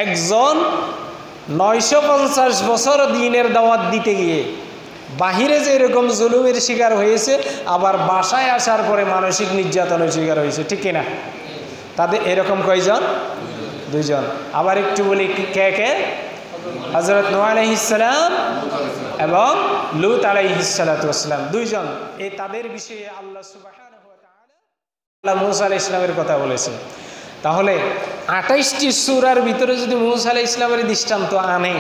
একজন 950 বছর দ্বীনের দাওয়াত দিতে গিয়ে বাহিরে যে এরকম জুলুমের শিকার হয়েছে, আবার বাসায় আসার পরে মানসিক নির্যাতনের শিকার হয়েছে, ঠিক কিনা? তাদের এরকম কয়জন? 2 জন। আবার একটু বলি, কে কে? হযরত নূহ আলাইহিস সালাম এবং লূত আলাইহিস সালাতু ওয়াস সালাম, 2 জন। এই তাদের বিষয়ে আল্লাহ সুবহানাহু ওয়া তাআলা মূসা আলাইহিস সালামের কথা বলেছেন। তাহলে 28টি সূরার ভিতরে যদি মূসা আলাইহিস সালামের দৃষ্টান্ত আনে,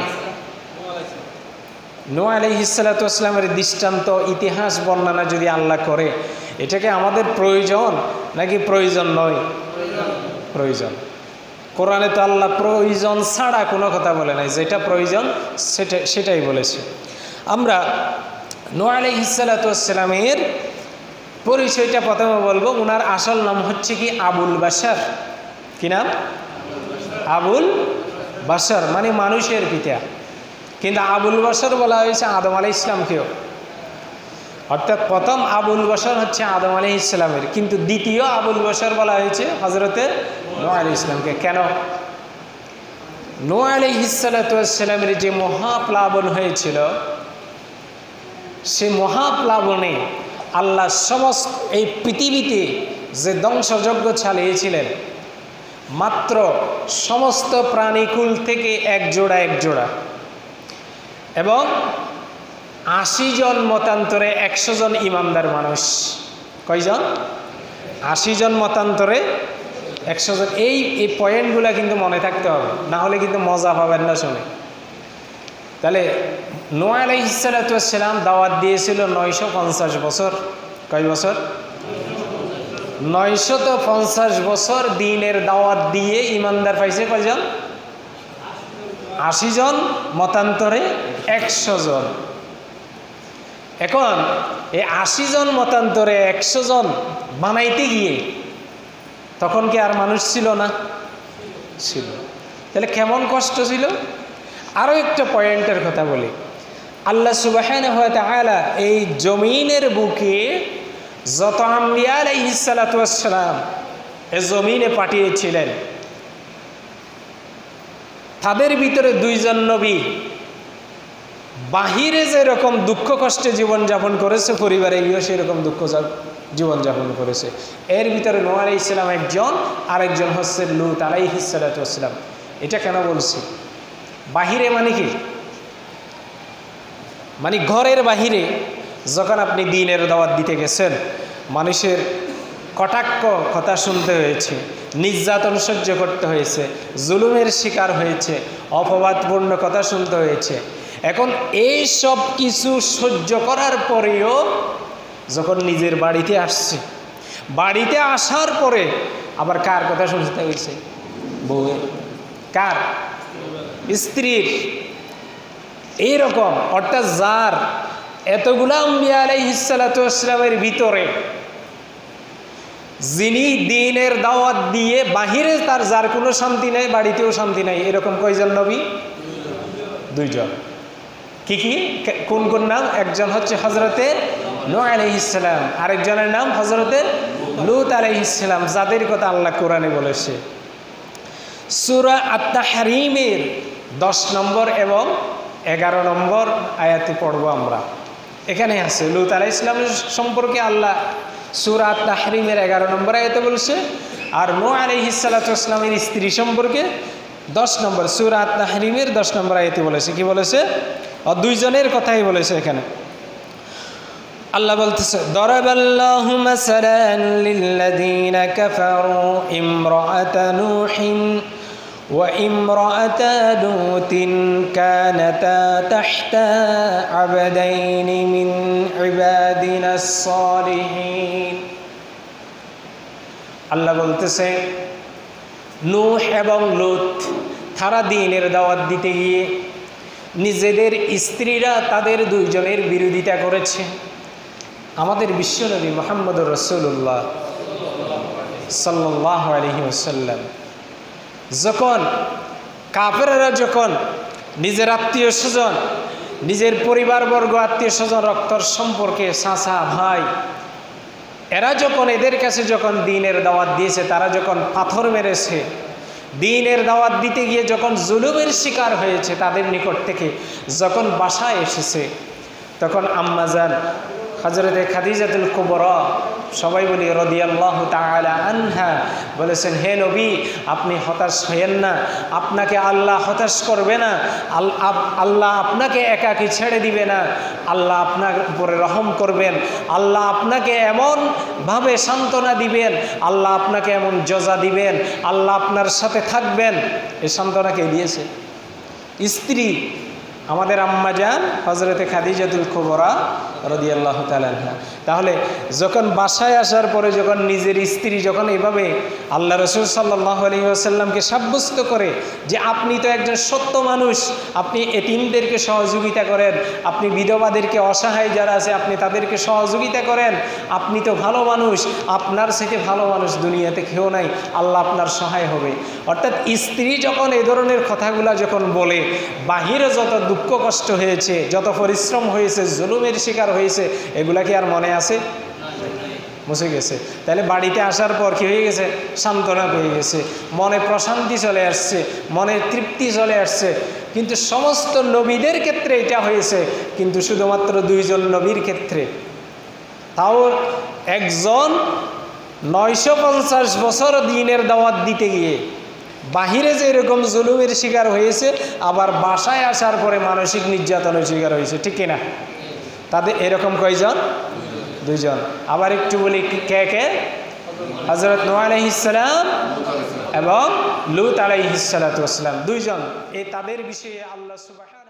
নূহ আলাইহিস সালাতু ওয়াস সালামের দৃষ্টান্ত ইতিহাস বর্ণনা যদি আল্লাহ করে, এটাকে আমাদের প্রয়োজন নাকি প্রয়োজন নয়? প্রয়োজন। কোরআনে তো আল্লাহ প্রয়োজন ছাড়া কোনো কথা বলে নাই, যেটা প্রয়োজন সেটাই বলেছে। আমরা নূহ আলাইহিস সালাতু ওয়াস সালামের পরিচয়টা প্রথমে বলবো। ওনার আসল নাম হচ্ছে কি? আবুল বাশার। কি নাম? আবুল বাশার, মানে মানুষের পিতা। কিন্তু আবুল বাশার বলা হয়েছে আদম আলাইহিস সালামকেও, অর্থাৎ প্রথম আবুল বাশার হচ্ছে আদম আলাইহিস সালামের, কিন্তু দ্বিতীয় আবুল বাশার বলা হয়েছে হযরতে নূহ আলাইহিস সালামকে। কেন? নূহ আলাইহিস সালাতু ওয়াস সালামের যে মহাপ্লাবন হয়েছিল, সে মহাপ্লাবনে আল্লাহ সমস্ত এই পৃথিবীতে যে ধ্বংসযজ্ঞ চালিয়েছিলেন, মাত্র সমস্ত প্রাণীকুল থেকে এক জোড়া এবং 80 জন মতান্তরে 100 জন ইমানদার মানুষ। কয়জন? 80 জন মতান্তরে 100 জন। এই পয়েন্টগুলো কিন্তু মনে থাকতে হবে, না হলে কিন্তু মজা পাবেন না শুনে। তাহলে নূহ আলাইহিস সালাতু ওয়াস সালাম দাওয়াত দিয়েছিল 950 বছর। কয় বছর? 950 বছর দ্বীনের দাওয়াত দিয়ে ইমানদার পাইছে কয়জন? 80 জন, মতান্তরে 100 জন। এখন এই 80 জন মতান্তরে 100 জন বানাইতে গিয়ে তখন কি আর মানুষ ছিল না? ছিল। তাহলে কেমন কষ্ট ছিল? আরও একটা পয়েন্টের কথা বলি। আল্লাহ সুবহানাহু ওয়া তাআলা এই জমিনের বুকে যত আম্বিয়া আলাইহিস সালাতু ওয়াস সালাম এই জমিনে পাঠিয়েছিলেন, তাদের ভিতরে 2 জন নবী বাহিরে যেরকম দুঃখ কষ্টে জীবনযাপন করেছে, পরিবারে গিয়েও সেরকম দুঃখ জীবনযাপন করেছে। এর ভিতরে নূহ আলাইহিস সালাম একজন, আরেকজন হচ্ছে লূত আলাইহিস সালাতু ওয়াস সালাম। এটা কেন বলছি? বাহিরে মানে কি? মানে ঘরের বাহিরে যখন আপনি দ্বীনের দাওয়াত দিতে গেছেন, মানুষের কটাক্ষ কথা শুনতে হয়েছে, নির্যাতন সহ্য করতে হয়েছে, জুলুমের শিকার হয়েছে, অপবাদপূর্ণ কথা শুনতে হয়েছে। এখন এই সব কিছু সহ্য করার পরেও যখন নিজের বাড়িতে আসছে, বাড়িতে আসার পরে আবার কার কথা শুনতে হয়েছে? বউয়ের। কার? স্ত্রীর। এইরকম, অর্থাৎ যার এতগুলা আম্বিয়া আলাইহিস সালাতু ওয়াস সালামের ভিতরে যিনি দ্বীনের দাওয়াত দিয়ে বাহিরে তার যার কোনো শান্তি নাই, বাড়িতেও শান্তি নাই, এরকম কয়জন নবী? 2 জন। কি কি? কোন কোন নাম? একজন হচ্ছে হযরতে নূহ আলাইহিস সালাম, আরেকজনের নাম হযরতে লূত আলাইহিস সালাম, যাদের কথা আল্লাহ কোরআনে বলেছে। সূরা আত-তাহরীমের 10 নম্বর এবং 11 নম্বর আয়াতে পড়ব আমরা। এখানে আছে লূত আলাইহিস সালামের সম্পর্কে আল্লাহ সূরা আত-তাহরীমের 11 নম্বর আয়াতে বলেছে, আর নূহ আলাইহিস সালাতু ওয়াস সালামের স্ত্রী সম্পর্কে 10 নম্বর সূরা আত-তাহরীমের 10 নম্বর আয়াতে বলেছে। কি বলেছে? 2 জনের কথাই বলেছে এখানে। আল্লাহ বলতেছে, দরাবাল্লাহু মাসালান লিল্লাযীনা কাফারু ইমরাআতা নূহিন ওয়া ইমরাআতা লূতিন কানাতা তাহতা আবদাইনি মিন ইবাদিনাস সালিহিন। আল্লাহ বলতেছে, নূহ এবং লূত তারা দ্বীনের দাওয়াত দিতে গিয়ে নিজেদের স্ত্রীরা তাদের 2 জনের বিরোধিতা করেছে। আমাদের বিশ্বনবী মুহাম্মদুর রাসূলুল্লাহ সাল্লাল্লাহু আলাইহি ওয়াসাল্লাম যখন কাফেররা যখন নিজের আত্মীয় স্বজন, নিজের পরিবারবর্গ, আত্মীয় স্বজন, রক্তর সম্পর্কে চাচা ভাই, এরা যখন এদের কাছে যখন দ্বীনের দাওয়াত দিয়েছে, তারা যখন পাথর মেরেছে, দ্বীনের দাওয়াত দিতে গিয়ে যখন জুলুমের শিকার হয়েছে তাদের নিকট থেকে, যখন বাসায় এসেছে, তখন আম্মাজান হযরতে খাদিজাতুল কুবরা, সবাই বলি রাদিয়াল্লাহু তাআলা আনহা, বলেছেন, হে নবী, আপনি হতাশ হয়েন না, আপনাকে আল্লাহ হতাশ করবে না, আল্লাহ আপনাকে একাকী ছেড়ে দিবে না, আল্লাহ আপনার উপরে রহম করবেন, আল্লাহ আপনাকে এমনভাবে সান্ত্বনা দিবেন, আল্লাহ আপনাকে এমন জজা দিবেন, আল্লাহ আপনার সাথে থাকবেন। এই সান্ত্বনাকে দিয়েছে স্ত্রী আমাদের আম্মাজান হযরতে খাদিজাতুল কুবরা রাদিয়াল্লাহু তাআলা আনহা। তাহলে যখন বাসায় আসার পরে যখন নিজের স্ত্রী যখন এভাবে আল্লাহ রাসূল সাল্লাল্লাহু আলাইহি ওয়াসাল্লামকে সাব্যস্ত করে যে আপনি তো একজন সত্য মানুষ, আপনি এতিমদেরকে সহযোগিতা করেন, আপনি বিধবাদেরকে, অসহায় যারা আছে আপনি তাদেরকে সহযোগিতা করেন, আপনি তো ভালো মানুষ, আপনার থেকে ভালো মানুষ দুনিয়াতে কেউ নাই, আল্লাহ আপনার সহায় হবে। অর্থাৎ স্ত্রী যখন এই ধরনের কথাগুলো যখন বলে, বাহিরে যত দুঃখ কষ্ট হয়েছে, যত পরিশ্রম হয়েছে, জুলুমের শিকার হয়েছে, এগুলা কি আর মনে আছে? মুছে গেছে। তাহলে বাড়িতে আসার পর কি হয়ে গেছে? সান্ত্বনা হয়ে গেছে, মনে প্রশান্তি চলে আসছে, মনে তৃপ্তি চলে আসছে। কিন্তু সমস্ত নবীদের ক্ষেত্রে এটা হয়েছে, কিন্তু শুধুমাত্র 2 জন নবীর ক্ষেত্রে। তাও একজন 950 বছর দ্বীনের দাওয়াত দিতে গিয়ে বাহিরে যে এরকম জুলুমের শিকার হয়েছে, আবার বাসায় আসার পরে মানসিক নির্যাতনের শিকার হয়েছে, ঠিক কিনা? তাদের এরকম কয়জন? 2 জন। আবার একটু বলি কে কে? হযরত নূহ আলাইহিস সালাম এবং লূত আলাইহিস সালাতু ওয়াস সালাম, 2 জন। এই তাদের বিষয়ে আল্লাহ সুবহানাহু